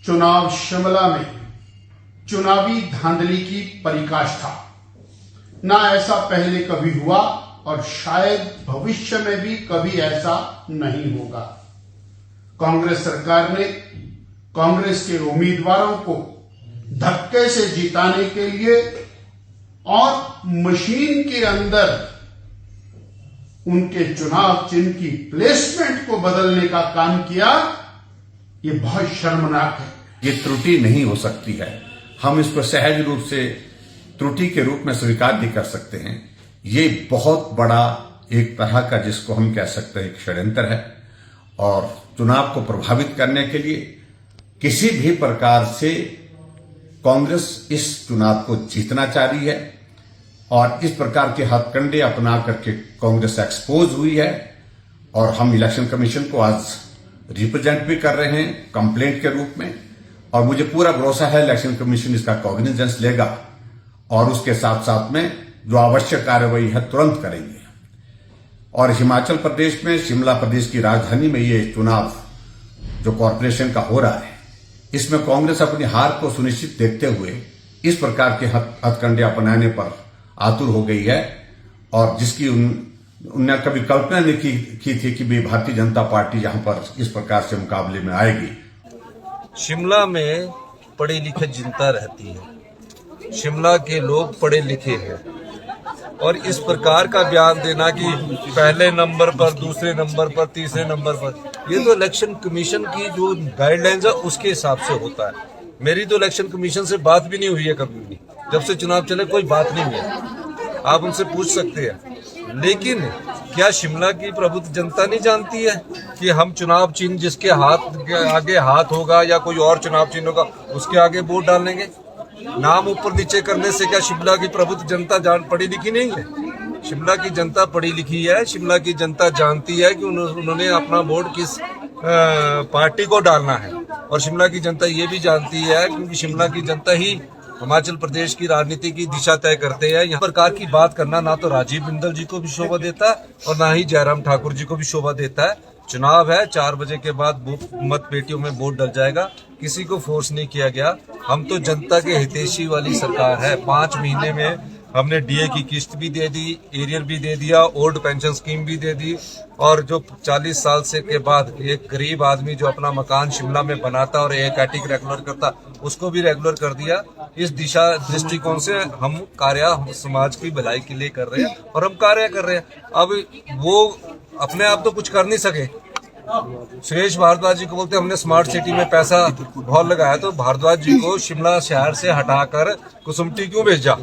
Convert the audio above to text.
चुनाव शिमला में चुनावी धांधली की पराकाष्ठा। ना ऐसा पहले कभी हुआ और शायद भविष्य में भी कभी ऐसा नहीं होगा। कांग्रेस सरकार ने कांग्रेस के उम्मीदवारों को धक्के से जिताने के लिए और मशीन के अंदर उनके चुनाव चिन्ह की प्लेसमेंट को बदलने का काम किया। ये बहुत शर्मनाक है। ये त्रुटि नहीं हो सकती है। हम इसको सहज रूप से त्रुटि के रूप में स्वीकार भी कर सकते हैं। ये बहुत बड़ा एक तरह का, जिसको हम कह सकते हैं, एक षड्यंत्र है और चुनाव को प्रभावित करने के लिए किसी भी प्रकार से कांग्रेस इस चुनाव को जीतना चाह रही है और इस प्रकार के हथकंडे अपना करके कांग्रेस एक्सपोज हुई है। और हम इलेक्शन कमीशन को आज रिप्रेजेंट भी कर रहे हैं कंप्लेंट के रूप में, और मुझे पूरा भरोसा है इलेक्शन कमीशन इसका कॉग्निजेंस लेगा और उसके साथ साथ में जो आवश्यक कार्रवाई है तुरंत करेंगे। और हिमाचल प्रदेश में, शिमला प्रदेश की राजधानी में ये चुनाव जो कॉरपोरेशन का हो रहा है, इसमें कांग्रेस अपनी हार को सुनिश्चित देखते हुए इस प्रकार के हथकंडे अपनाने पर आतुर हो गई है और जिसकी उन्होंने कभी कल्पना नहीं की थी कि भी भारतीय जनता पार्टी यहां पर इस प्रकार से मुकाबले में आएगी। शिमला में पढ़े लिखे जनता रहती है, शिमला के लोग पढ़े लिखे हैं और इस प्रकार का बयान देना कि पहले नंबर पर, दूसरे नंबर पर, तीसरे नंबर पर, ये तो इलेक्शन कमीशन की जो गाइडलाइंस है उसके हिसाब से होता है। मेरी तो इलेक्शन कमीशन से बात भी नहीं हुई है कभी भी, जब से चुनाव चले कोई बात नहीं हुई है। आप उनसे पूछ सकते हैं। लेकिन क्या शिमला की प्रबुद्ध जनता नहीं जानती है कि हम चुनाव चिन्ह जिसके आगे हाथ होगा या कोई और चुनाव चिन्ह होगा उसके आगे वोट डालेंगे? नाम ऊपर नीचे करने से क्या शिमला की प्रबुद्ध जनता पढ़ी लिखी नहीं है? शिमला की जनता पढ़ी लिखी है। शिमला की जनता जानती है कि उन्होंने अपना वोट किस पार्टी को डालना है। और शिमला की जनता ये भी जानती है क्योंकि शिमला की जनता ही हिमाचल प्रदेश की राजनीति की दिशा तय करते हैं। यहाँ प्रकार की बात करना ना तो राजीव बिंदल जी को भी शोभा देता है और ना ही जयराम ठाकुर जी को भी शोभा देता है। चुनाव है, 4 बजे के बाद मत पेटियों में वोट डल जाएगा। किसी को फोर्स नहीं किया गया। हम तो जनता के हितैषी वाली सरकार है। 5 महीने में हमने डीए की किस्त भी दे दी, एरियर भी दे दिया, ओल्ड पेंशन स्कीम भी दे दी और जो 40 साल से के बाद एक गरीब आदमी जो अपना मकान शिमला में बनाता और एक एटिक रेगुलर करता, उसको भी रेगुलर कर दिया। इस दिशा दृष्टिकोण से हम कार्य समाज की भलाई के लिए कर रहे हैं और हम कार्य कर रहे हैं। अब वो अपने आप तो कुछ कर नहीं सके। सुरेश भारद्वाज जी को बोलते हमने स्मार्ट सिटी में पैसा बहुत लगाया, तो भारद्वाज जी को शिमला शहर से हटाकर कुसुम्पटी क्यों भेजा?